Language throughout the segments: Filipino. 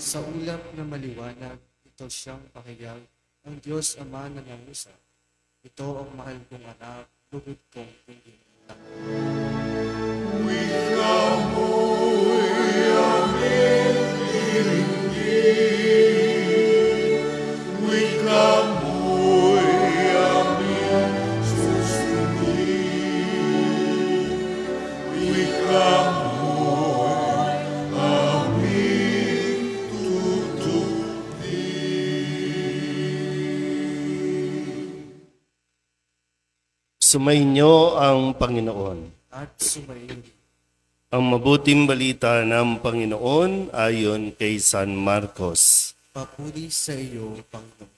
Sa ulap na maliwanag, ito siyang pakiyag, ang Diyos Ama na nangusap. Ito ang mahal kong anak, lugod kong hindi. Sumainyo ang Panginoon. At sumayin. Ang mabuting balita ng Panginoon ayon kay San Marcos. Papuri sa iyo, Panginoon.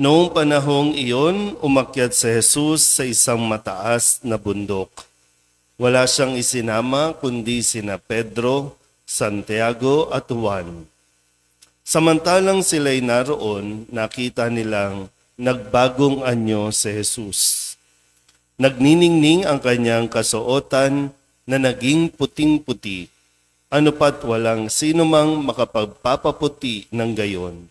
Noong panahong iyon, umakyat si Jesus sa isang mataas na bundok. Wala siyang isinama kundi sina Pedro, Santiago at Juan. Samantalang sila'y naroon, nakita nilang nagbagong anyo si Jesus. Nagniningning ang kanyang kasuotan na naging puting-puti, ano pat walang sino mang makapagpapaputi ng gayon.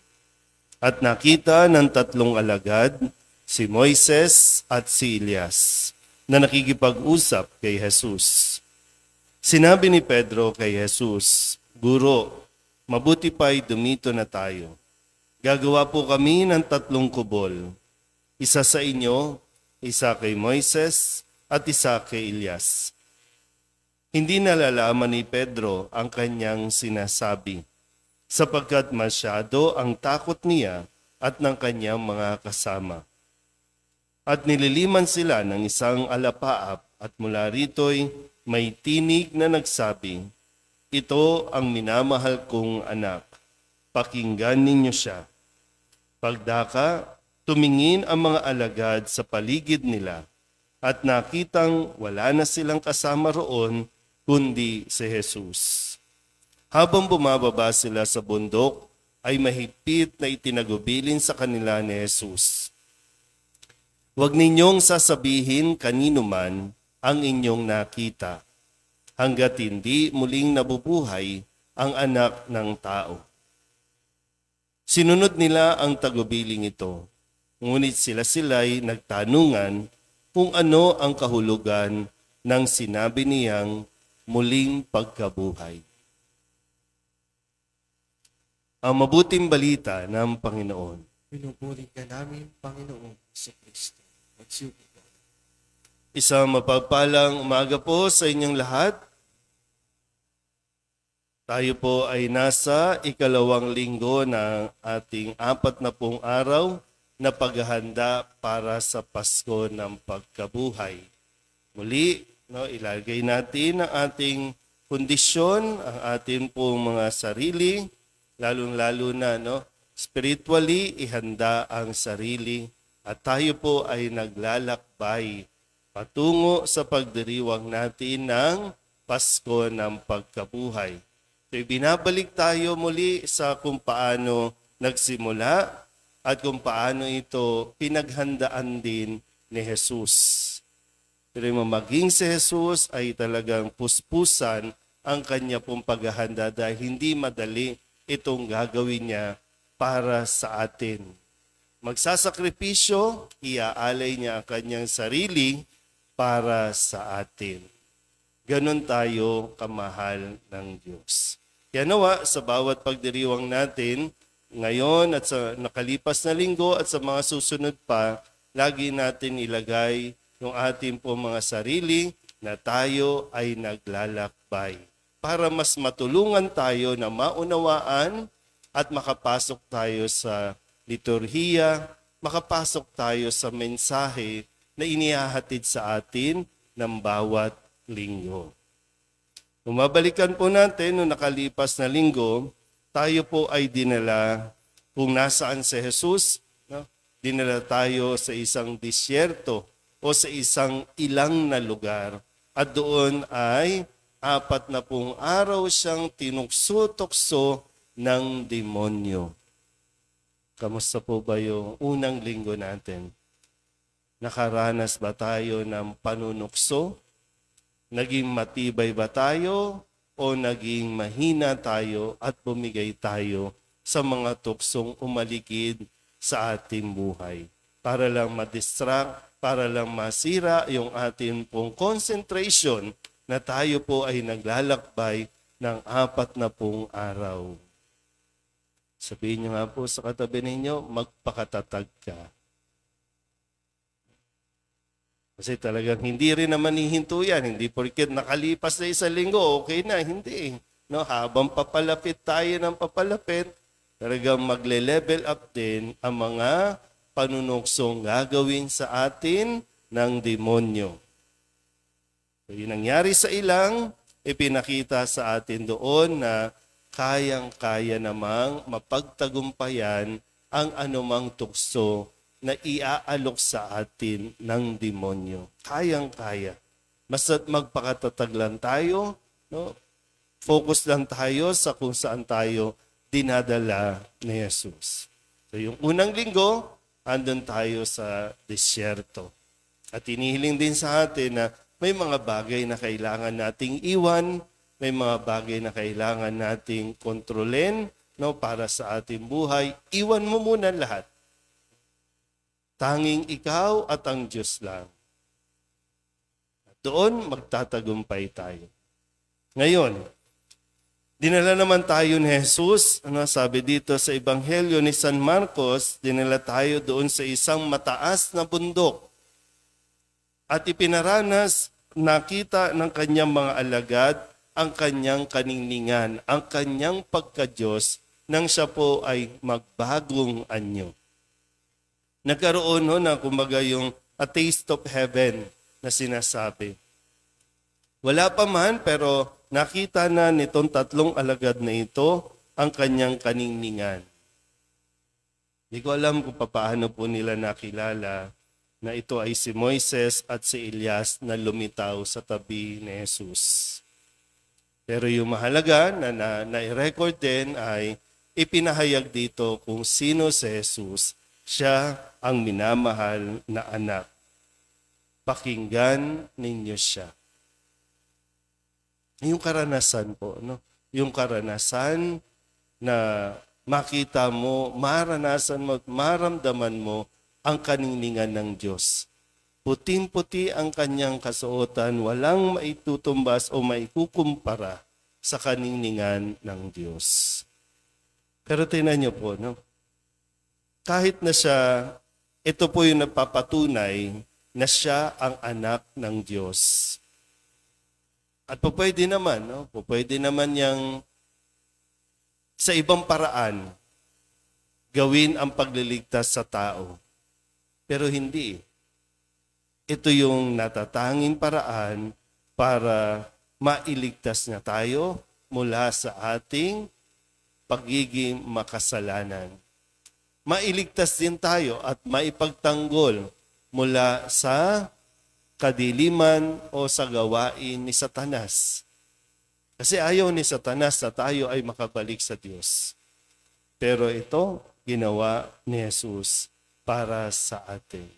At nakita ng tatlong alagad, si Moises at si Elias, na nakikipag-usap kay Jesus. Sinabi ni Pedro kay Jesus, "Guro, mabuti pa'y dumito na tayo. Gagawa po kami ng 3 kubol, isa sa inyo, isa kay Moises, at isa kay Elias." Hindi nalalaman ni Pedro ang kanyang sinasabi, sapagkat masyado ang takot niya at ng kanyang mga kasama. At nililiman sila ng isang alapaap at mula rito'y may tinig na nagsabi, "Ito ang minamahal kong anak, pakinggan ninyo siya." Pagdaka, tumingin ang mga alagad sa paligid nila at nakitang wala na silang kasama roon kundi si Jesus. Habang bumababa sila sa bundok, ay mahigpit na itinagubilin sa kanila ni Jesus, "Huwag ninyong sasabihin kanino man ang inyong nakita, hanggat hindi muling nabubuhay ang anak ng tao." Sinunod nila ang tagubiling ito, ngunit sila'y nagtanungan kung ano ang kahulugan ng sinabi niyang muling pagkabuhay. Ang mabuting balita ng Panginoon. Pinupuri ka namin, Panginoon sa Kristo. Magsiupo ka. Isang mapagpalang umaga po sa inyong lahat. Tayo po ay nasa 2nd linggo ng ating 40 araw na paghahanda para sa Pasko ng Pagkabuhay. Muli, ilagay natin ang ating kondisyon, ang ating pong mga sarili, lalong-lalo na spiritually, ihanda ang sarili at tayo po ay naglalakbay patungo sa pagdiriwang natin ng Pasko ng Pagkabuhay. So, binabalik tayo muli sa kung paano nagsimula at kung paano ito pinaghandaan din ni Jesus. Pero maging si Jesus ay talagang puspusan ang kanya pong paghahanda dahil hindi madali itong gagawin niya para sa atin. Magsasakripisyo, iaalay niya ang kanyang sarili para sa atin. Ganon tayo kamahal ng Diyos. Kaya nawa, sa bawat pagdiriwang natin, ngayon at sa nakalipas na linggo at sa mga susunod pa, lagi natin ilagay yung ating po mga sarili na tayo ay naglalakbay para mas matulungan tayo na maunawaan at makapasok tayo sa liturhiya, makapasok tayo sa mensahe na inihahatid sa atin ng bawat linggo. Mabalikan po natin noong nakalipas na linggo, tayo po ay dinala kung nasaan si Jesus, dinala tayo sa isang disyerto o sa isang ilang na lugar at doon ay 40 araw siyang tinukso-tukso ng demonyo. Kamusta po ba yung unang linggo natin? Nakaranas ba tayo ng panunukso? Naging matibay ba tayo o naging mahina tayo at bumigay tayo sa mga tuksong umaligid sa ating buhay. Para lang madistract, para lang masira yung ating pong concentration na tayo po ay naglalakbay ng 40 araw. Sabihin niyo nga po sa katabi ninyo, magpakatatag ka. Kasi talagang hindi rin naman hihinto yan. Hindi porket nakalipas na 1 linggo, okay na. Hindi. No, habang papalapit tayo ng papalapit, talagang magle-level up din ang mga panunuksong gagawin sa atin ng demonyo. So, yung nangyari sa ilang, ipinakita sa atin doon na kayang-kaya namang mapagtagumpayan ang anumang tukso na iaalok sa atin ng demonyo. Kayang-kaya. Basta't magpakatatag lang tayo, no? Focus lang tayo sa kung saan tayo dinadala ni Jesus. So yung unang linggo, andun tayo sa disyerto. At inihiling din sa atin na may mga bagay na kailangan nating iwan, may mga bagay na kailangan nating kontrolin, no, para sa ating buhay. Iwan mo muna lahat. Tanging ikaw at ang Diyos lang. At doon, magtatagumpay tayo. Ngayon, dinala naman tayo ni Jesus, sabi dito sa Ebanghelyo ni San Marcos, dinala tayo doon sa isang mataas na bundok. At ipinaranas, nakita ng kanyang mga alagad ang kanyang kaningningan, ang kanyang pagka-Diyos, nang siya po ay magbagong anyo. Nagkaroon na kumbaga yung a taste of heaven na sinasabi. Wala pa man, pero nakita na nitong 3 alagad na ito ang kanyang kaningningan. Hindi ko alam kung paano po nila nakilala na ito ay si Moises at si Elias na lumitaw sa tabi ni Jesus. Pero yung mahalaga na na-record din ay ipinahayag dito kung sino si Jesus. Siya ang minamahal na anak. Pakinggan ninyo siya. Yung karanasan po, no? Yung karanasan na makita mo, maranasan mo, maramdaman mo ang kaningningan ng Diyos. Puting-puti ang kanyang kasuotan, walang maitutumbas o maikukumpara sa kaningningan ng Diyos. Pero tingnan niyo po, no? Kahit na siya, ito po yung napapatunay na siya ang anak ng Diyos. At pwede naman, no? Pwede naman niyang sa ibang paraan gawin ang pagliligtas sa tao. Pero hindi. Ito yung natatanging paraan para mailigtas na tayo mula sa ating pagiging makasalanan. Mailigtas din tayo at maipagtanggol mula sa kadiliman o sa gawain ni Satanas. Kasi ayaw ni Satanas na tayo ay makabalik sa Diyos. Pero ito, ginawa ni Jesus para sa atin.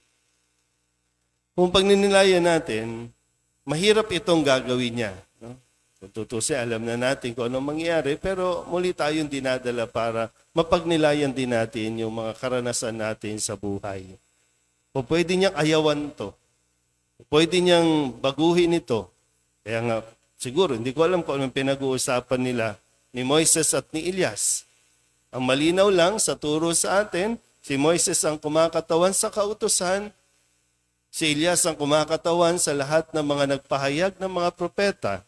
Kung pagninilayan natin, mahirap itong gagawin niya. No? Kung tutusin, alam na natin kung anong mangyayari, pero muli tayong dinadala para mapagnilayan din natin yung mga karanasan natin sa buhay. O pwede niyang ayawan to. O pwede niyang baguhin ito. Kaya nga, siguro, hindi ko alam kung anong pinag-uusapan nila ni Moises at ni Elias. Ang malinaw lang sa turo sa atin, si Moises ang kumakatawan sa kautusan, si Elias ang kumakatawan sa lahat ng mga nagpahayag ng mga propeta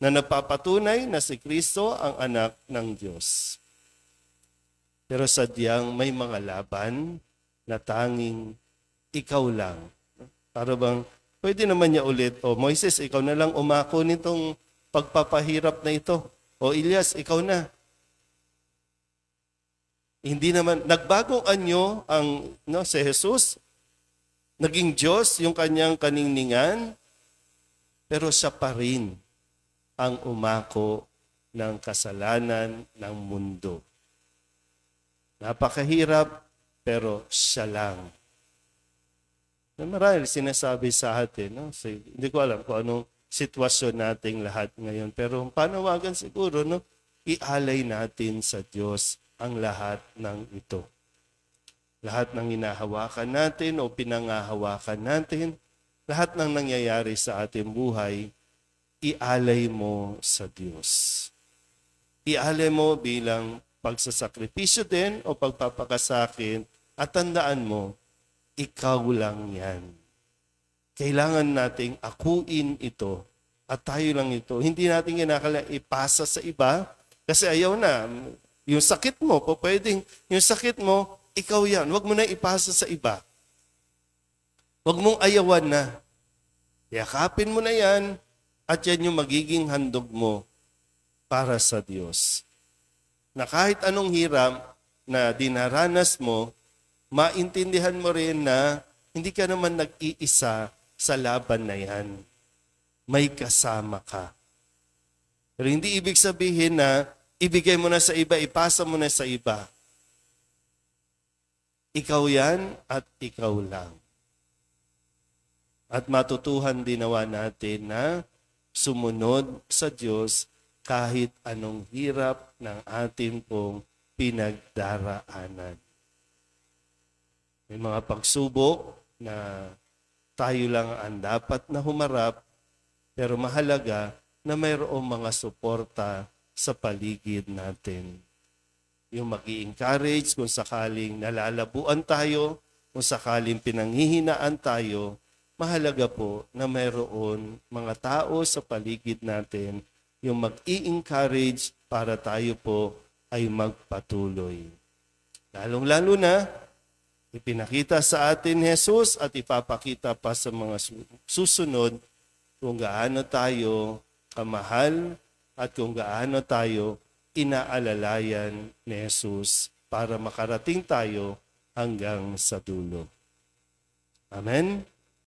na napapatunay na si Kristo ang anak ng Diyos. Pero sadyang may mga laban na tanging ikaw lang. Para bang pwede naman niya ulit, o Moises, ikaw na lang umako nitong pagpapahirap na ito. O Elias, ikaw na. Hindi naman, nagbagong anyo ang si Jesus, naging Diyos yung kanyang kaningningan, pero siya pa rin ang umako ng kasalanan ng mundo. Napakahirap, pero siya lang. Marahil sinasabi sa atin, no? So, hindi ko alam kung anong sitwasyon nating lahat ngayon. Pero panawagan siguro, no, ialay natin sa Diyos ang lahat ng ito. Lahat ng hinahawakan natin o pinangahawakan natin, lahat ng nangyayari sa ating buhay, ialay mo sa Diyos. Ialay mo bilang pagsasakripisyo din o pagpapakasakit at tandaan mo, ikaw lang yan. Kailangan nating akuin ito at tayo lang ito. Hindi natin kinakailangan ipasa sa iba kasi ayaw na. Yung sakit mo, yung sakit mo, ikaw yan. Huwag mo na ipasa sa iba. Huwag mong ayawan na. Yakapin mo na yan at yan yung magiging handog mo para sa Diyos. Na kahit anong hirap na dinaranas mo, maintindihan mo rin na hindi ka naman nag-iisa sa laban na yan. May kasama ka. Pero hindi ibig sabihin na ibigay mo na sa iba, ipasa mo na sa iba. Ikaw yan at ikaw lang. At matutuhan din nawa natin na sumunod sa Diyos kahit anong hirap ng ating pong pinagdaraanan. May mga pagsubok na tayo lang ang dapat na humarap, pero mahalaga na mayroong mga suporta sa paligid natin. Yung mag-i-encourage kung sakaling nalalabuan tayo, kung sakaling pinanghihinaan tayo, mahalaga po na mayroon mga tao sa paligid natin yung mag-i-encourage para tayo po ay magpatuloy. Lalong-lalo na, ipinakita sa atin Jesus at ipapakita pa sa mga susunod kung gaano tayo kamahal at kung gaano tayo inaalalayan ni Jesus para makarating tayo hanggang sa dulo. Amen?